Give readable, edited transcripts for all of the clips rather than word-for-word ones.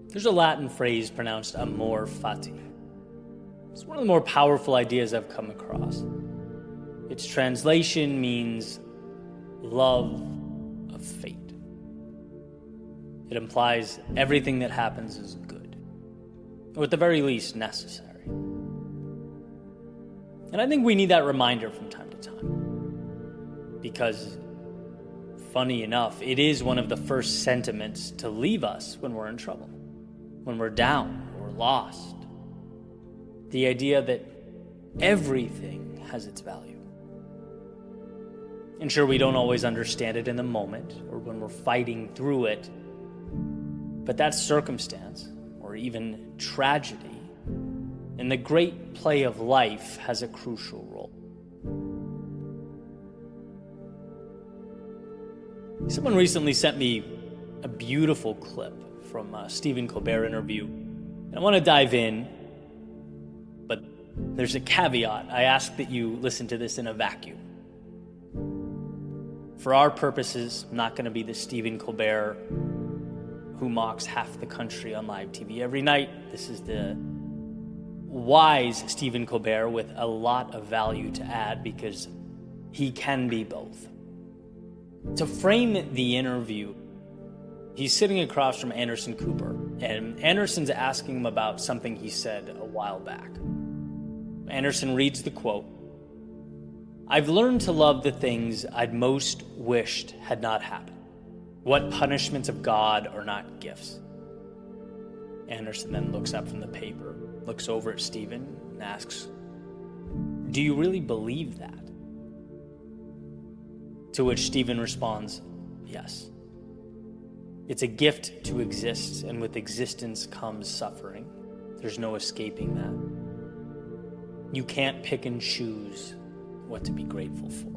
There's a Latin phrase pronounced amor fati. It's one of the more powerful ideas I've come across. Its translation means love of fate. It implies everything that happens is good, or at the very least necessary. And I think we need that reminder from time to time, because funny enough, it is one of the first sentiments to leave us when we're in trouble, when we're down or lost. The idea that everything has its value. And sure, we don't always understand it in the moment or when we're fighting through it, but that circumstance, or even tragedy, in the great play of life has a crucial role. Someone recently sent me a beautiful clip from a Stephen Colbert interview, and I want to dive in, but there's a caveat. I ask that you listen to this in a vacuum. For our purposes, I'm not going to be the Stephen Colbert who mocks half the country on live TV every night. This is the wise Stephen Colbert with a lot of value to add, because he can be both. To frame the interview, he's sitting across from Anderson Cooper, and Anderson's asking him about something he said a while back. Anderson reads the quote, "I've learned to love the things I'd most wished had not happened. What punishments of God are not gifts?" Anderson then looks up from the paper, looks over at Stephen, and asks, "Do you really believe that?" To which Stephen responds, "Yes. It's a gift to exist, and with existence comes suffering. There's no escaping that. You can't pick and choose what to be grateful for."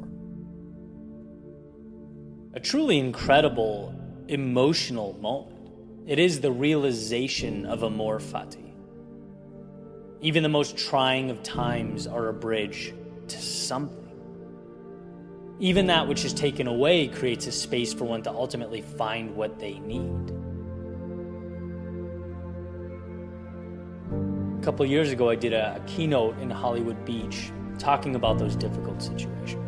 A truly incredible emotional moment. It is the realization of amor fati. Even the most trying of times are a bridge to something. Even that which is taken away creates a space for one to ultimately find what they need. A couple of years ago, I did a keynote in Hollywood Beach talking about those difficult situations.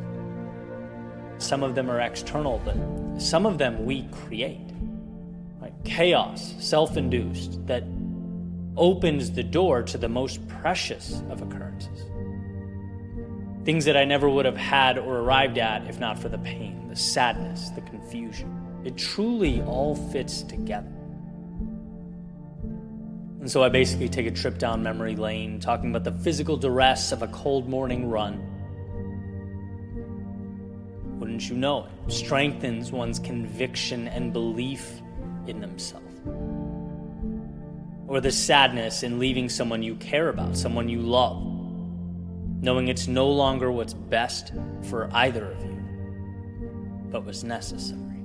Some of them are external, but some of them we create. Right? Chaos, self-induced, that opens the door to the most precious of occurrences. Things that I never would have had or arrived at if not for the pain, the sadness, the confusion. It truly all fits together. And so I basically take a trip down memory lane, talking about the physical duress of a cold morning run. Wouldn't you know it, strengthens one's conviction and belief in themselves. Or the sadness in leaving someone you care about, someone you love, knowing it's no longer what's best for either of you, but was necessary.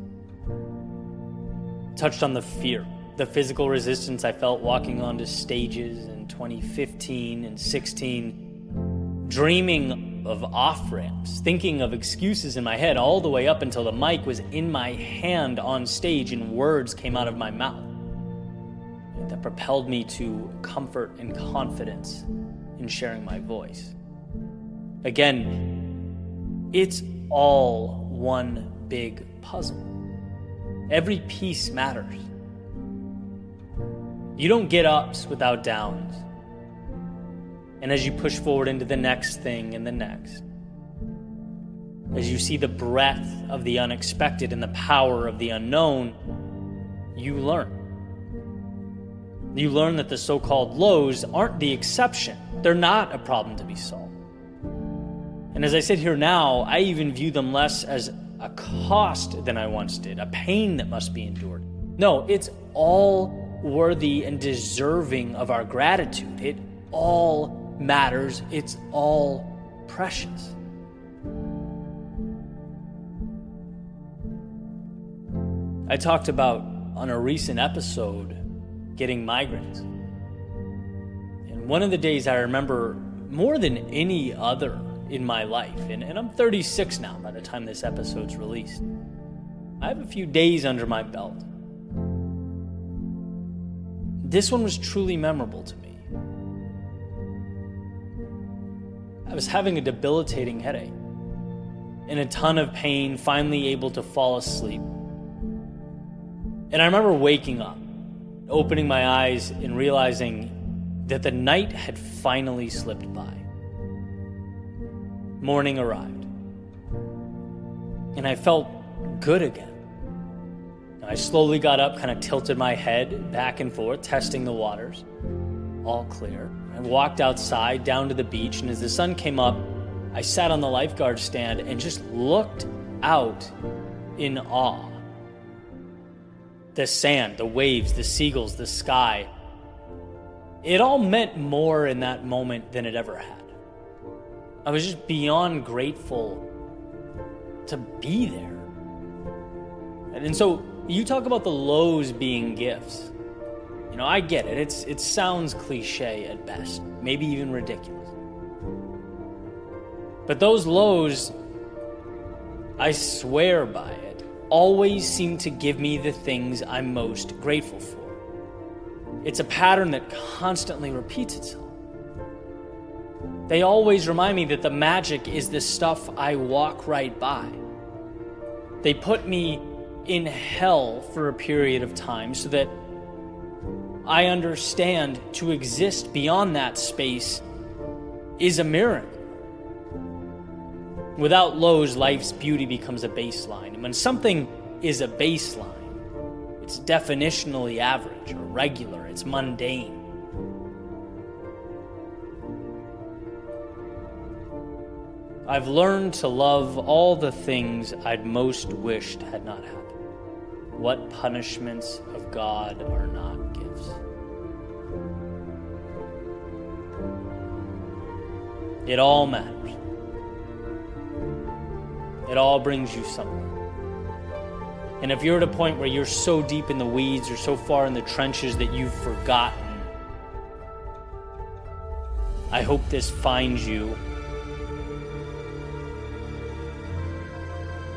Touched on the fear, the physical resistance I felt walking onto stages in 2015 and 16, dreaming of off-ramps, thinking of excuses in my head all the way up until the mic was in my hand on stage and words came out of my mouth that propelled me to comfort and confidence in sharing my voice. Again, it's all one big puzzle. Every piece matters. You don't get ups without downs. And as you push forward into the next thing and the next, as you see the breadth of the unexpected and the power of the unknown, you learn. You learn that the so-called lows aren't the exception. They're not a problem to be solved. And as I sit here now, I even view them less as a cost than I once did, a pain that must be endured. No, it's all worthy and deserving of our gratitude. It all matters. It's all precious. I talked about on a recent episode getting migraines. And one of the days I remember more than any other in my life, and I'm 36 now by the time this episode's released. I have a few days under my belt. this one was truly memorable to me. I was having a debilitating headache, in a ton of pain, finally able to fall asleep. And I remember waking up, opening my eyes and realizing that the night had finally slipped by. Morning arrived, and I felt good again. I slowly got up, kind of tilted my head back and forth, testing the waters. All clear. I walked outside down to the beach, and as the sun came up, I sat on the lifeguard stand and just looked out in awe. The sand, the waves, the seagulls, the sky. It all meant more in that moment than it ever had. I was just beyond grateful to be there. And so you talk about the lows being gifts. You know, I get it. It sounds cliche at best, maybe even ridiculous. But those lows, I swear by it, always seem to give me the things I'm most grateful for. It's a pattern that constantly repeats itself. They always remind me that the magic is the stuff I walk right by. They put me in hell for a period of time so that I understand to exist beyond that space is a miracle. Without lows, life's beauty becomes a baseline. And when something is a baseline, it's definitionally average or regular, it's mundane. I've learned to love all the things I'd most wished had not happened. What punishments of God are not gifts? It all matters. It all brings you somewhere. And if you're at a point where you're so deep in the weeds or so far in the trenches that you've forgotten, I hope this finds you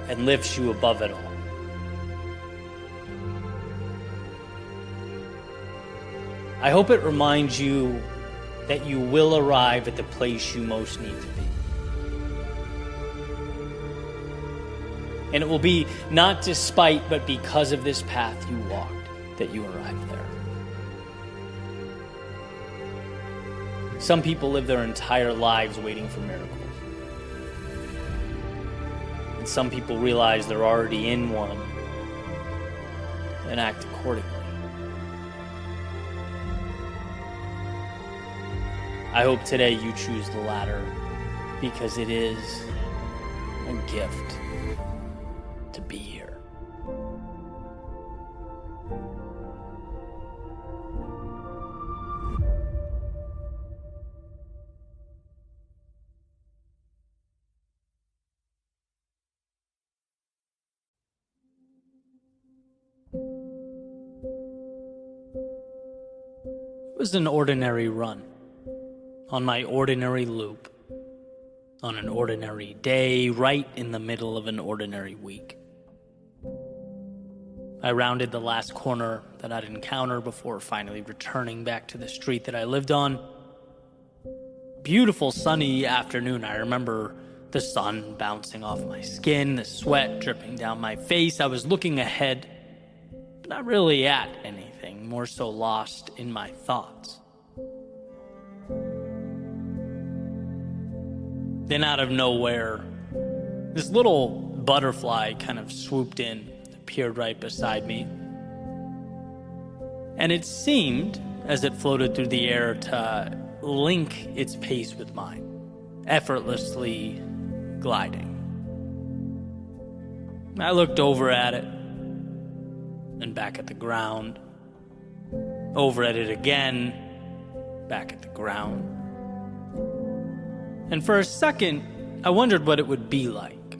and lifts you above it all. I hope it reminds you that you will arrive at the place you most need to be. And it will be not despite, but because of this path you walked that you arrived there. Some people live their entire lives waiting for miracles. And some people realize they're already in one and act accordingly. I hope today you choose the latter, because it is a gift to be here. It was an ordinary run, on my ordinary loop, on an ordinary day, right in the middle of an ordinary week. I rounded the last corner that I'd encounter before finally returning back to the street that I lived on. Beautiful sunny afternoon. I remember the sun bouncing off my skin, the sweat dripping down my face. I was looking ahead, but not really at anything, more so lost in my thoughts. Then out of nowhere, this little butterfly kind of swooped in, appeared right beside me. And it seemed, as it floated through the air, to link its pace with mine, effortlessly gliding. I looked over at it, and back at the ground, over at it again, back at the ground. And for a second, I wondered what it would be like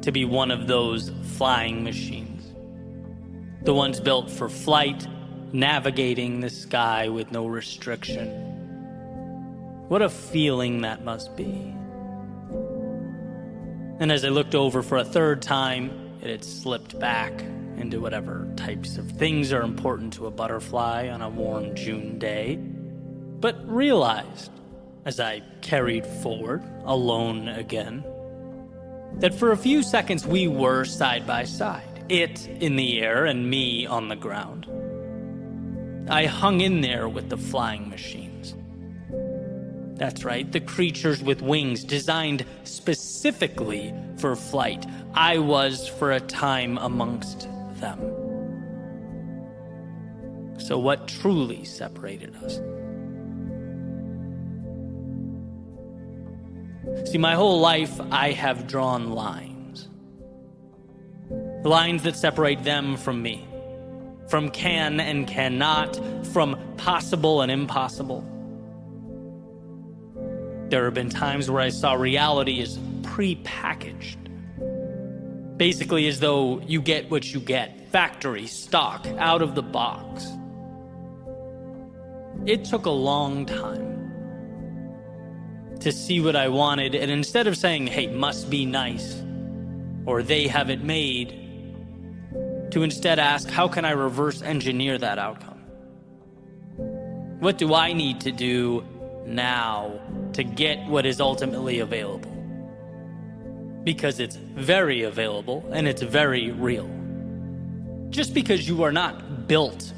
to be one of those flying machines. The ones built for flight, navigating the sky with no restriction. What a feeling that must be. And as I looked over for a third time, it had slipped back into whatever types of things are important to a butterfly on a warm June day, but realized, as I carried forward, alone again, that for a few seconds we were side by side, it in the air and me on the ground. I hung in there with the flying machines. That's right, the creatures with wings designed specifically for flight. I was, for a time, amongst them. So what truly separated us? See, my whole life I have drawn lines. Lines that separate them from me. From can and cannot, from possible and impossible. There have been times where I saw reality as pre-packaged. Basically as though you get what you get, factory, stock, out of the box. It took a long time to see what I wanted, and instead of saying, hey, must be nice, or they have it made, to instead ask, how can I reverse engineer that outcome? What do I need to do now to get what is ultimately available? Because it's very available and it's very real. Just because you are not built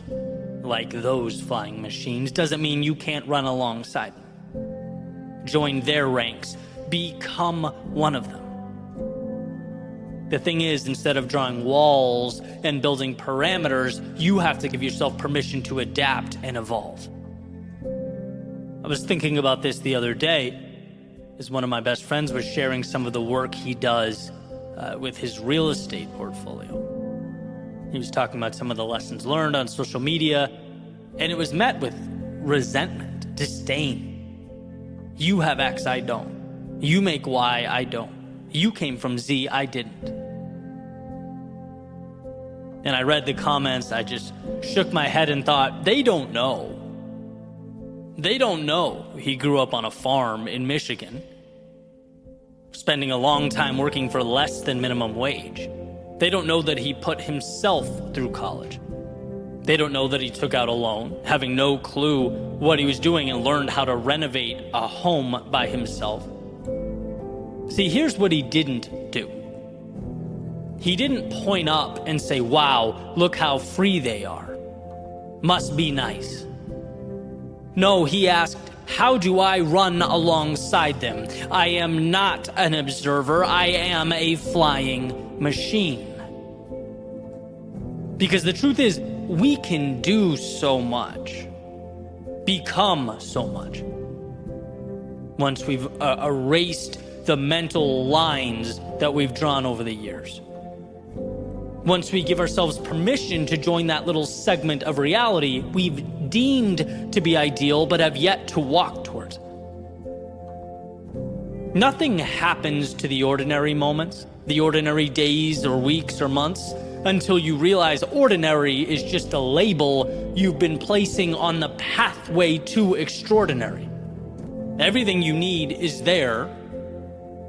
like those flying machines doesn't mean you can't run alongside them. Join their ranks. Become one of them. The thing is, instead of drawing walls and building parameters, you have to give yourself permission to adapt and evolve. I was thinking about this the other day as one of my best friends was sharing some of the work he does with his real estate portfolio. He was talking about some of the lessons learned on social media, and it was met with resentment, disdain. You have X, I don't. You make Y, I don't. You came from Z, I didn't. And I read the comments, I just shook my head and thought, they don't know. They don't know he grew up on a farm in Michigan, spending a long time working for less than minimum wage. They don't know that he put himself through college. They don't know that he took out a loan, having no clue what he was doing, and learned how to renovate a home by himself. See, here's what he didn't do. He didn't point up and say, wow, look how free they are. Must be nice. No, he asked, how do I run alongside them? I am not an observer. I am a flying machine. Because the truth is, we can do so much, become so much, once we've erased the mental lines that we've drawn over the years. Once we give ourselves permission to join that little segment of reality we've deemed to be ideal but have yet to walk towards. Nothing happens to the ordinary moments, the ordinary days or weeks or months, until you realize ordinary is just a label you've been placing on the pathway to extraordinary. Everything you need is there,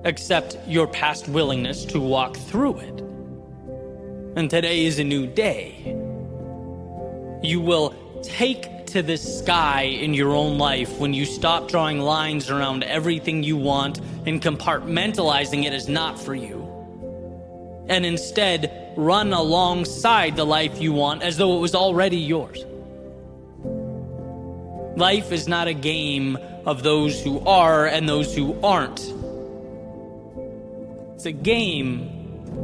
except your past willingness to walk through it. And today is a new day. You will take to the sky in your own life when you stop drawing lines around everything you want and compartmentalizing it as not for you, and instead run alongside the life you want as though it was already yours. Life is not a game of those who are and those who aren't. It's a game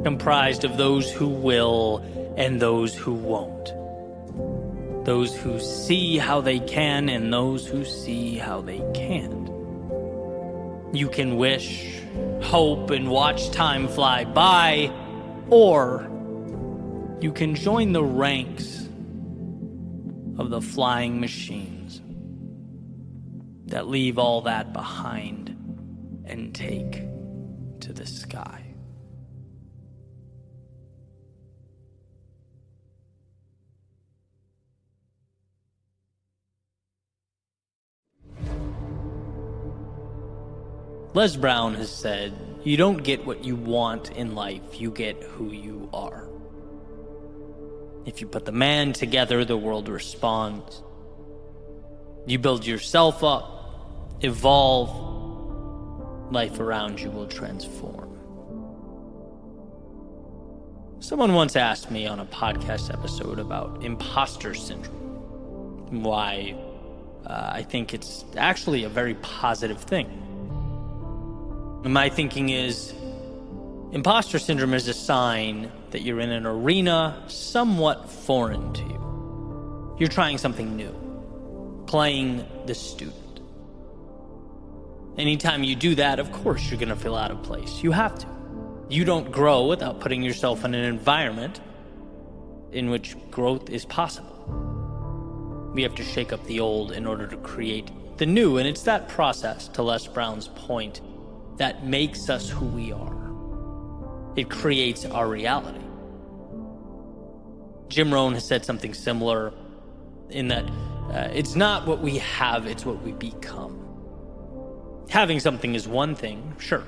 comprised of those who will and those who won't. Those who see how they can and those who see how they can't. You can wish, hope, and watch time fly by, or you can join the ranks of the flying machines that leave all that behind and take to the sky. Les Brown has said, you don't get what you want in life, you get who you are. If you put the man together, the world responds. You build yourself up, evolve, life around you will transform. Someone once asked me on a podcast episode about imposter syndrome, why I think it's actually a very positive thing. And my thinking is, imposter syndrome is a sign that you're in an arena somewhat foreign to you. You're trying something new, playing the student. Anytime you do that, of course you're going to feel out of place. You have to. You don't grow without putting yourself in an environment in which growth is possible. We have to shake up the old in order to create the new, and it's that process, to Les Brown's point, that makes us who we are. It creates our reality. Jim Rohn has said something similar in that it's not what we have, it's what we become. Having something is one thing, sure.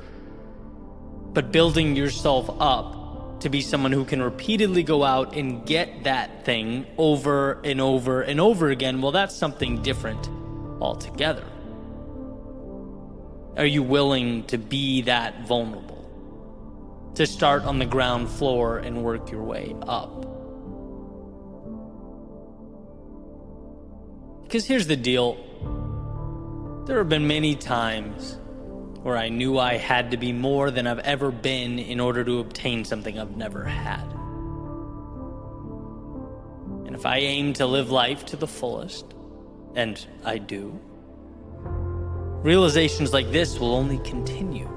But building yourself up to be someone who can repeatedly go out and get that thing over and over and over again, well, that's something different altogether. Are you willing to be that vulnerable? To start on the ground floor and work your way up? Because here's the deal. There have been many times where I knew I had to be more than I've ever been in order to obtain something I've never had. And if I aim to live life to the fullest, and I do, realizations like this will only continue.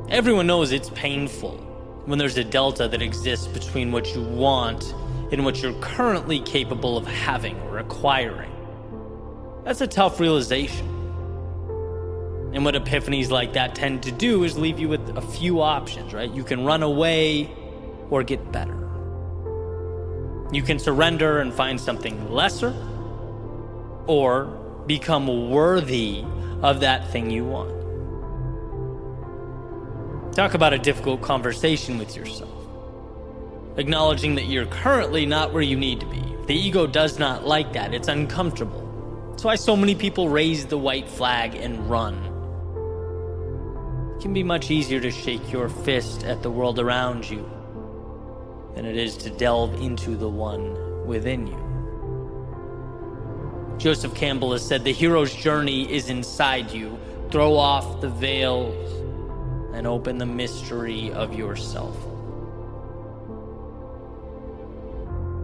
Everyone knows it's painful when there's a delta that exists between what you want and what you're currently capable of having or acquiring. That's a tough realization. And what epiphanies like that tend to do is leave you with a few options, right? You can run away or get better. You can surrender and find something lesser, or become worthy of that thing you want. Talk about a difficult conversation with yourself. Acknowledging that you're currently not where you need to be. The ego does not like that. It's uncomfortable. That's why so many people raise the white flag and run. It can be much easier to shake your fist at the world around you than it is to delve into the one within you. Joseph Campbell has said, the hero's journey is inside you. Throw off the veils and open the mystery of yourself.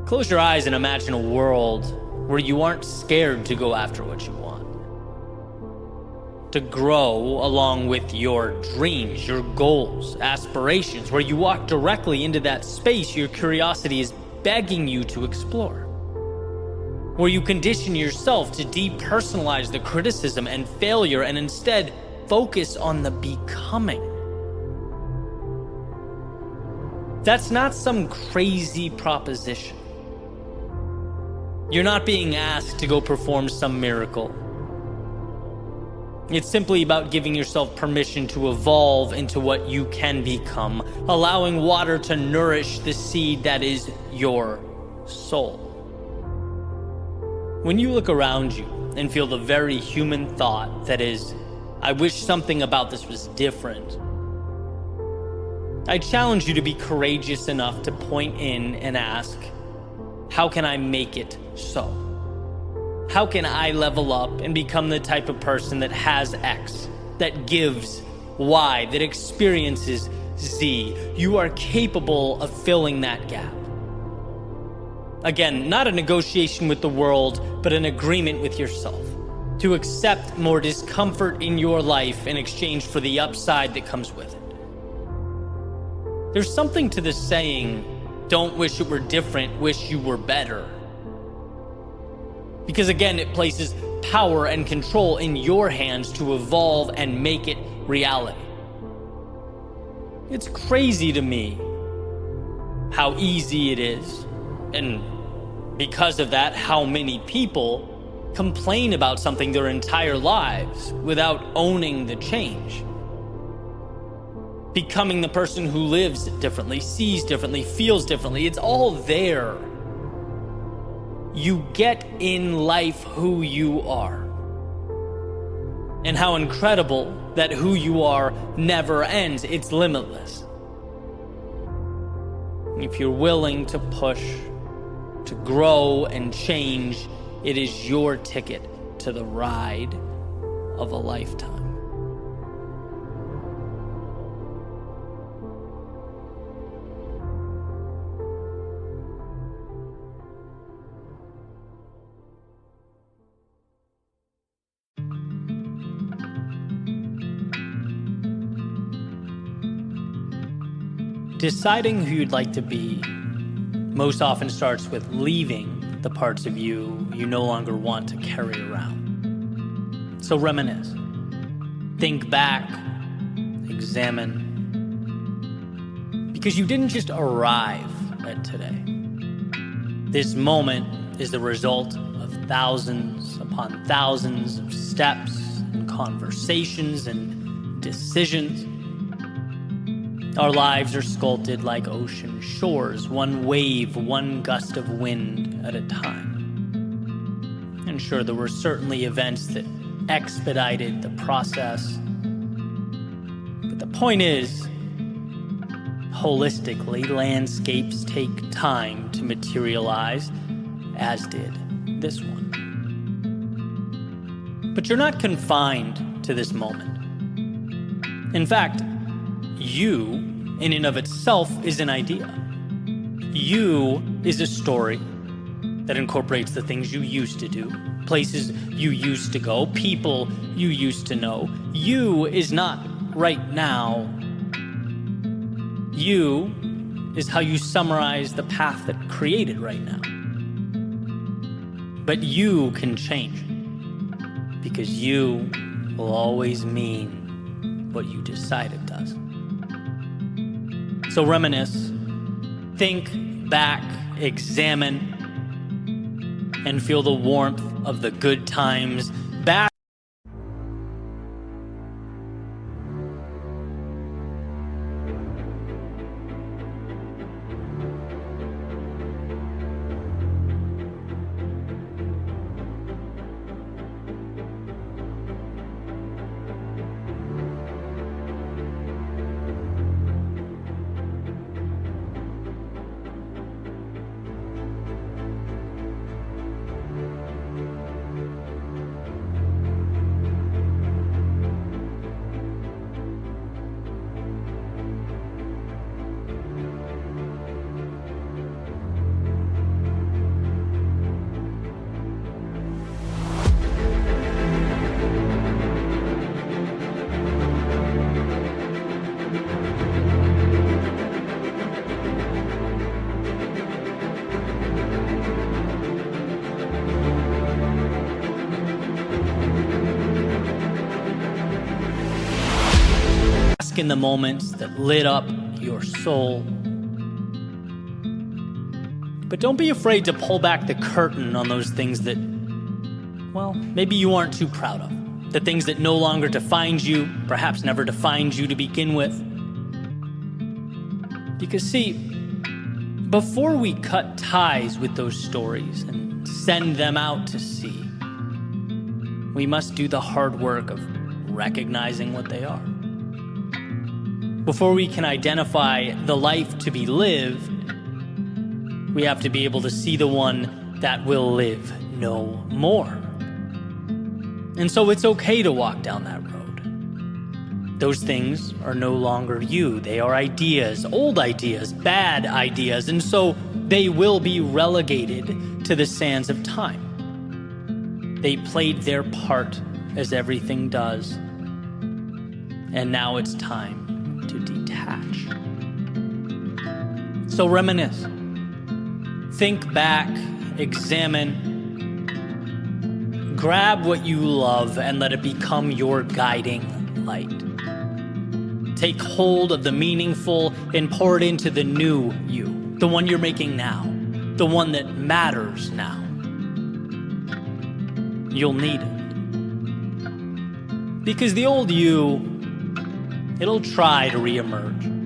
Close your eyes and imagine a world where you aren't scared to go after what you want. To grow along with your dreams, your goals, aspirations, where you walk directly into that space your curiosity is begging you to explore. Where you condition yourself to depersonalize the criticism and failure and instead focus on the becoming. That's not some crazy proposition. You're not being asked to go perform some miracle. It's simply about giving yourself permission to evolve into what you can become, allowing water to nourish the seed that is your soul. When you look around you and feel the very human thought that is, I wish something about this was different, I challenge you to be courageous enough to point in and ask, how can I make it so? How can I level up and become the type of person that has X, that gives Y, that experiences Z? You are capable of filling that gap. Again, not a negotiation with the world, but an agreement with yourself to accept more discomfort in your life in exchange for the upside that comes with it. There's something to the saying, don't wish it were different, wish you were better. Because again, it places power and control in your hands to evolve and make it reality. It's crazy to me how easy it is, and because of that, how many people complain about something their entire lives without owning the change. becoming the person who lives differently, sees differently, feels differently. It's all there. You get in life who you are. And how incredible that who you are never ends. It's limitless. If you're willing to push, to grow and change, it is your ticket to the ride of a lifetime. Deciding who you'd like to be most often starts with leaving the parts of you you no longer want to carry around. So reminisce. Think back. Examine. Because you didn't just arrive at today. This moment is the result of thousands upon thousands of steps and conversations and decisions. Our lives are sculpted like ocean shores, one wave, one gust of wind at a time. And sure, there were certainly events that expedited the process. But the point is, holistically, landscapes take time to materialize, as did this one. But you're not confined to this moment. In fact, you, in and of itself, is an idea. You is a story that incorporates the things you used to do, places you used to go, people you used to know. You is not right now. You is how you summarize the path that created right now. But you can change, because you will always mean what you decide it does. So reminisce, think back, examine, and feel the warmth of the good times back. In the moments that lit up your soul. But don't be afraid to pull back the curtain on those things that, well, maybe you aren't too proud of. The things that no longer defined you, perhaps never defined you to begin with. Because see, before we cut ties with those stories and send them out to sea, we must do the hard work of recognizing what they are. Before we can identify the life to be lived, we have to be able to see the one that will live no more. And so it's okay to walk down that road. Those things are no longer you. They are ideas, old ideas, bad ideas, and so they will be relegated to the sands of time. They played their part, as everything does, and now it's time to detach. So reminisce. Think back, examine, grab what you love and let it become your guiding light. Take hold of the meaningful and pour it into the new you, the one you're making now, the one that matters now. You'll need it. Because the old you it'll try to reemerge.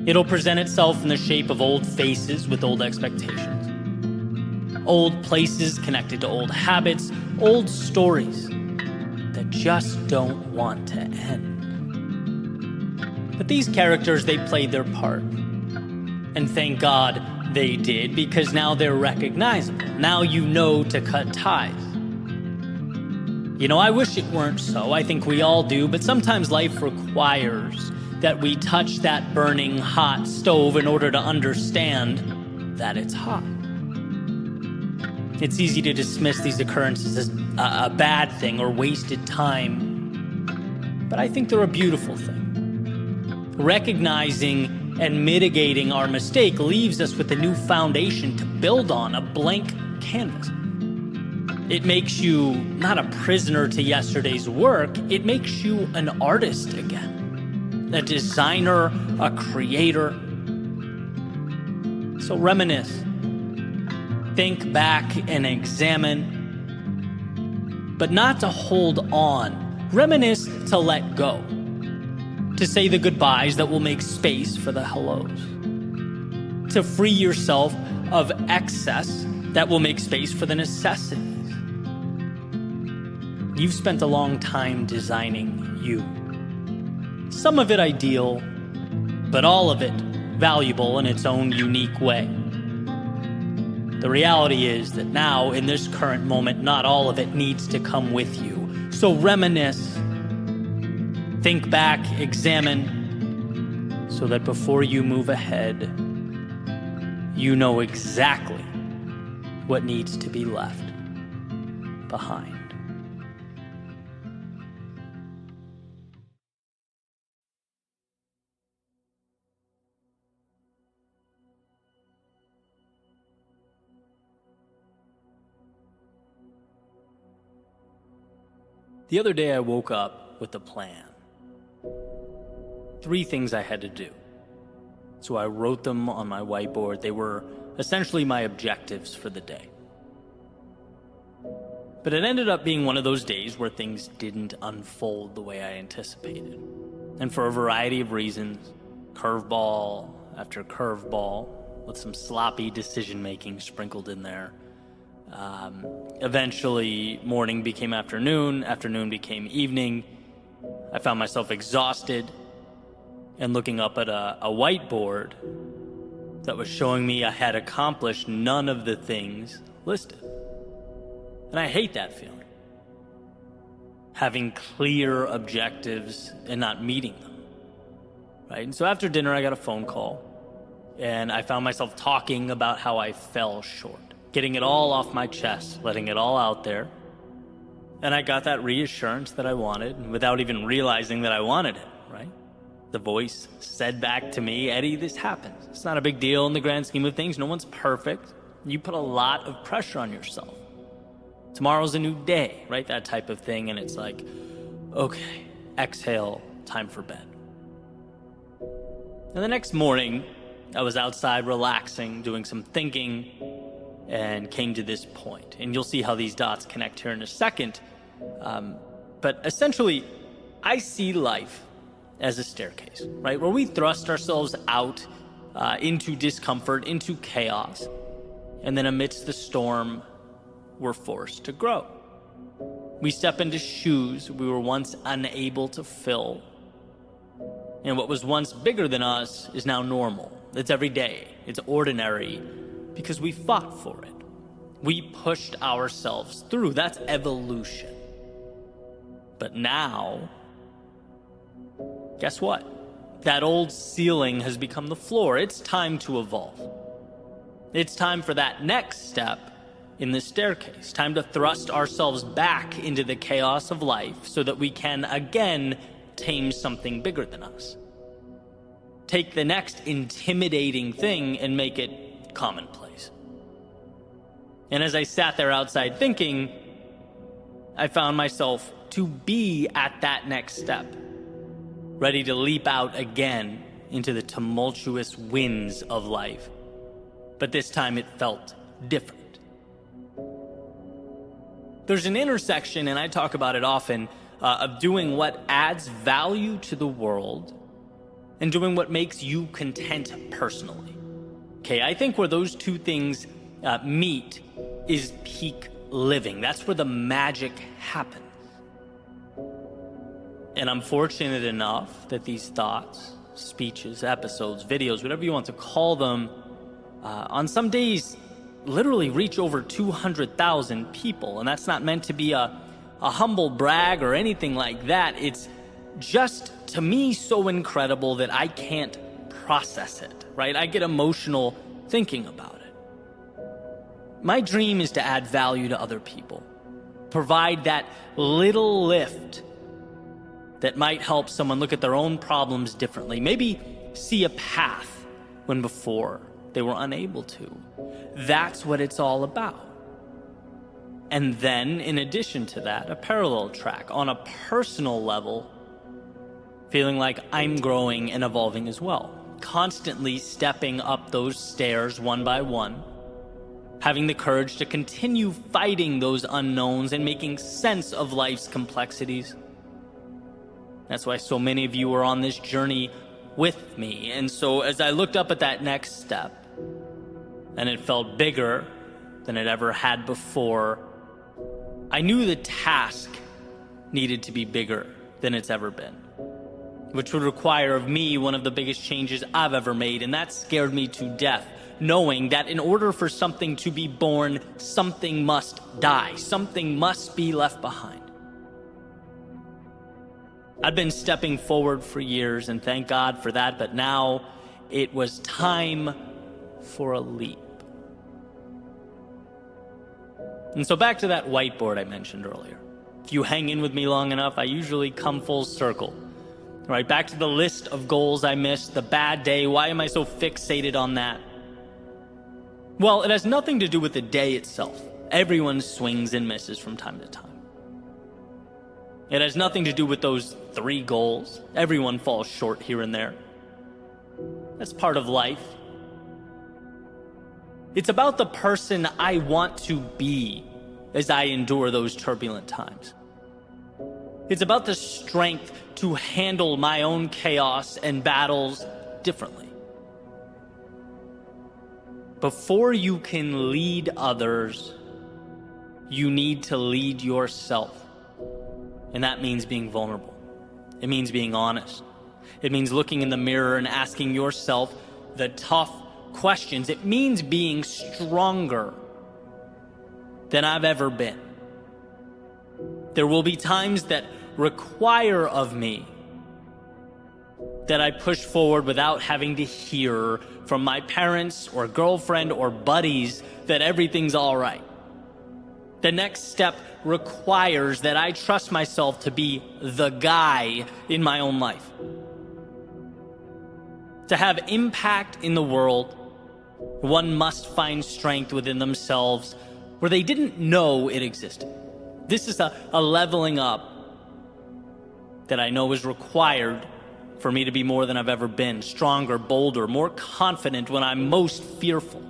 It'll present itself in the shape of old faces with old expectations, old places connected to old habits, old stories that just don't want to end. But these characters, they played their part. And thank God they did, because now they're recognizable. Now you know to cut ties. I wish it weren't so. I think we all do, but sometimes life requires that we touch that burning hot stove in order to understand that it's hot. It's easy to dismiss these occurrences as a bad thing or wasted time, but I think they're a beautiful thing. Recognizing and mitigating our mistake leaves us with a new foundation to build on, a blank canvas. It makes you not a prisoner to yesterday's work, it makes you an artist again. A designer, a creator. So reminisce. Think back and examine. But not to hold on. Reminisce to let go. To say the goodbyes that will make space for the hellos. To free yourself of excess that will make space for the necessities. You've spent a long time designing you. Some of it ideal, but all of it valuable in its own unique way. The reality is that now, in this current moment, not all of it needs to come with you. So reminisce, think back, examine, so that before you move ahead, you know exactly what needs to be left behind. The other day I woke up with a plan. 3 things I had to do. So I wrote them on my whiteboard. They were essentially my objectives for the day. But it ended up being one of those days where things didn't unfold the way I anticipated. And for a variety of reasons, curveball after curveball, with some sloppy decision-making sprinkled in there. Eventually, morning became afternoon, afternoon became evening. I found myself exhausted and looking up at a whiteboard that was showing me I had accomplished none of the things listed. And I hate that feeling. Having clear objectives and not meeting them. Right? And so after dinner, I got a phone call and I found myself talking about how I fell short. Getting it all off my chest, letting it all out there. And I got that reassurance that I wanted without even realizing that I wanted it, right? The voice said back to me, Eddie, this happens. It's not a big deal in the grand scheme of things. No one's perfect. You put a lot of pressure on yourself. Tomorrow's a new day, right? That type of thing. And it's like, okay, exhale, time for bed. And the next morning, I was outside relaxing, doing some thinking, and came to this point. And you'll see how these dots connect here in a second. But essentially, I see life as a staircase, right? Where we thrust ourselves out into discomfort, into chaos. And then amidst the storm, we're forced to grow. We step into shoes we were once unable to fill. And what was once bigger than us is now normal. It's every day. It's ordinary. Because we fought for it. We pushed ourselves through. That's evolution. But now, guess what? That old ceiling has become the floor. It's time to evolve. It's time for that next step in the staircase. Time to thrust ourselves back into the chaos of life so that we can again tame something bigger than us. Take the next intimidating thing and make it commonplace. And as I sat there outside thinking, I found myself to be at that next step, ready to leap out again into the tumultuous winds of life. But this time it felt different. There's an intersection, and I talk about it often, of doing what adds value to the world and doing what makes you content personally. Okay, I think where those two things meet is peak living. That's where the magic happens. And I'm fortunate enough that these thoughts, speeches, episodes, videos, whatever you want to call them, on some days literally reach over 200,000 people. And that's not meant to be a humble brag or anything like that. It's just, to me, so incredible that I can't process it, right? I get emotional thinking about it. My dream is to add value to other people, provide that little lift that might help someone look at their own problems differently, maybe see a path when before they were unable to. That's what it's all about. And then, in addition to that, a parallel track on a personal level, feeling like I'm growing and evolving as well, constantly stepping up those stairs one by one, having the courage to continue fighting those unknowns and making sense of life's complexities. That's why so many of you are on this journey with me. And so as I looked up at that next step, and it felt bigger than it ever had before, I knew the task needed to be bigger than it's ever been, which would require of me one of the biggest changes I've ever made. And that scared me to death, knowing that in order for something to be born, something must die, something must be left behind. I've been stepping forward for years, and thank God for that, but now it was time for a leap. And so back to that whiteboard I mentioned earlier. If you hang in with me long enough, I usually come full circle. Right, back to the list of goals I missed, the bad day. Why am I so fixated on that? Well, it has nothing to do with the day itself. Everyone swings and misses from time to time. It has nothing to do with those 3 goals. Everyone falls short here and there. That's part of life. It's about the person I want to be as I endure those turbulent times. It's about the strength to handle my own chaos and battles differently. Before you can lead others, you need to lead yourself. And that means being vulnerable. It means being honest. It means looking in the mirror and asking yourself the tough questions. It means being stronger than I've ever been. There will be times that require of me that I push forward without having to hear from my parents or girlfriend or buddies that everything's all right. The next step requires that I trust myself to be the guy in my own life. To have impact in the world, one must find strength within themselves where they didn't know it existed. This is a leveling up that I know is required for me to be more than I've ever been, stronger, bolder, more confident when I'm most fearful.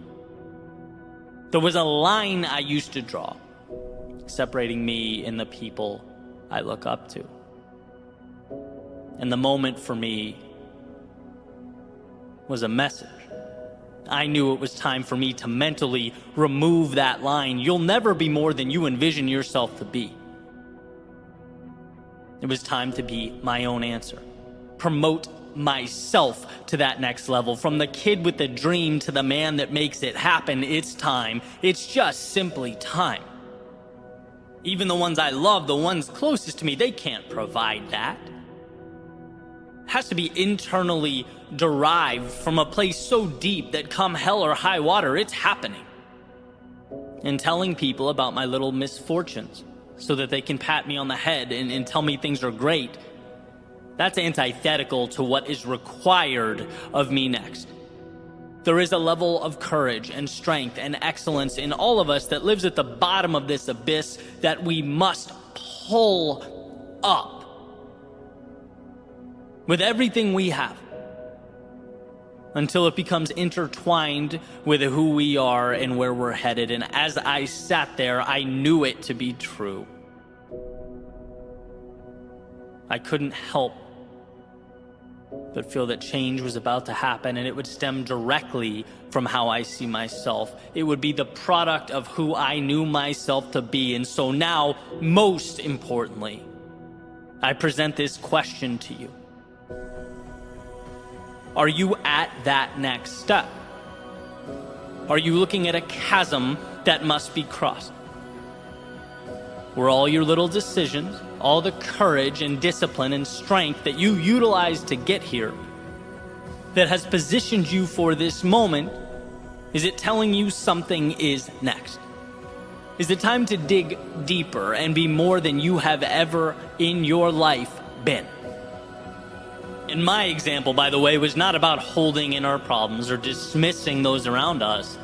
There was a line I used to draw separating me and the people I look up to. And the moment for me was a message. I knew it was time for me to mentally remove that line. You'll never be more than you envision yourself to be. It was time to be my own answer. Promote myself to that next level. From the kid with the dream to the man that makes it happen, it's time. It's just simply time. Even the ones I love, the ones closest to me, they can't provide that. It has to be internally derived from a place so deep that come hell or high water, it's happening. And telling people about my little misfortunes so that they can pat me on the head and tell me things are great, that's antithetical to what is required of me next. There is a level of courage and strength and excellence in all of us that lives at the bottom of this abyss that we must pull up with everything we have until it becomes intertwined with who we are and where we're headed. And as I sat there, I knew it to be true. I couldn't help but feel that change was about to happen, and it would stem directly from how I see myself. It would be the product of who I knew myself to be. And so now, most importantly, I present this question to you. Are you at that next step? Are you looking at a chasm that must be crossed? Were all your little decisions, all the courage and discipline and strength that you utilized to get here, that has positioned you for this moment, is it telling you something is next? Is it time to dig deeper and be more than you have ever in your life been? And my example, by the way, was not about holding in our problems or dismissing those around us.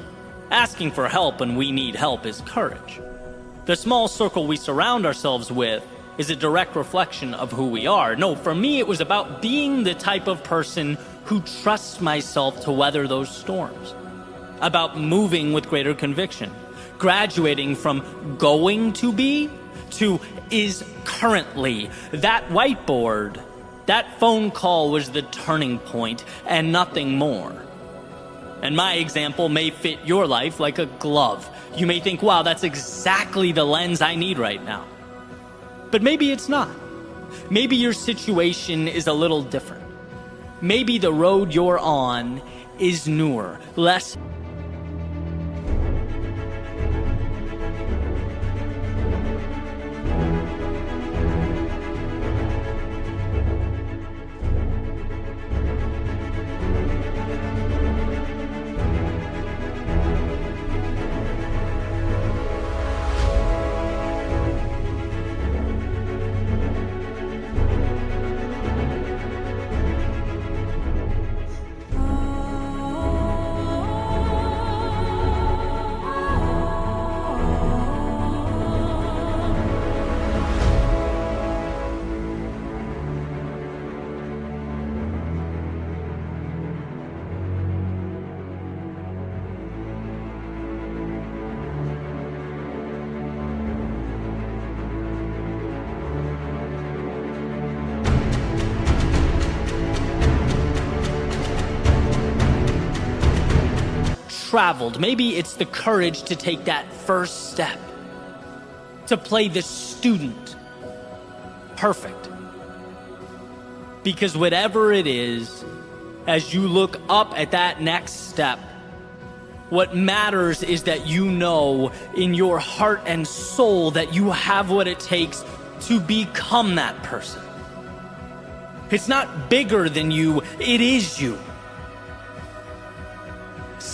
Asking for help when we need help is courage. The small circle we surround ourselves with is a direct reflection of who we are. No, for me, it was about being the type of person who trusts myself to weather those storms. About moving with greater conviction. Graduating from going to be to is currently. That whiteboard, that phone call was the turning point and nothing more. And my example may fit your life like a glove. You may think, wow, that's exactly the lens I need right now. But maybe it's not. Maybe your situation is a little different. Maybe the road you're on is newer, less traveled. Maybe it's the courage to take that first step, to play the student perfect. Because whatever it is, as you look up at that next step, what matters is that you know in your heart and soul that you have what it takes to become that person. It's not bigger than you, it is you.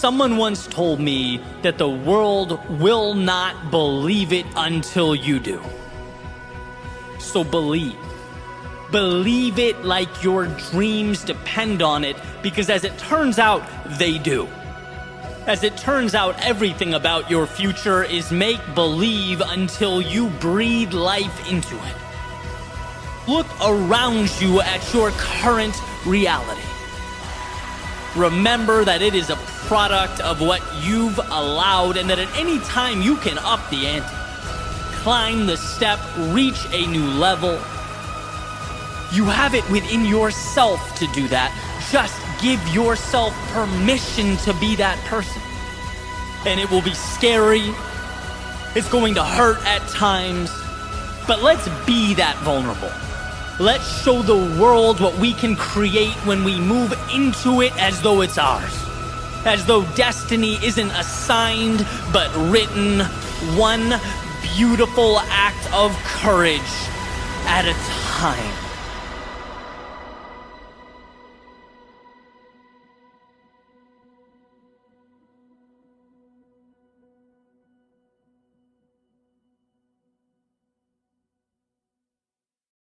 Someone once told me that the world will not believe it until you do. So believe. Believe it like your dreams depend on it, because as it turns out, they do. As it turns out, everything about your future is make-believe until you breathe life into it. Look around you at your current reality. Remember that it is a product of what you've allowed, and that at any time you can up the ante. Climb the step, reach a new level. You have it within yourself to do that. Just give yourself permission to be that person. And it will be scary. It's going to hurt at times. But let's be that vulnerable. Let's show the world what we can create when we move into it as though it's ours. As though destiny isn't assigned, but written, one beautiful act of courage at a time.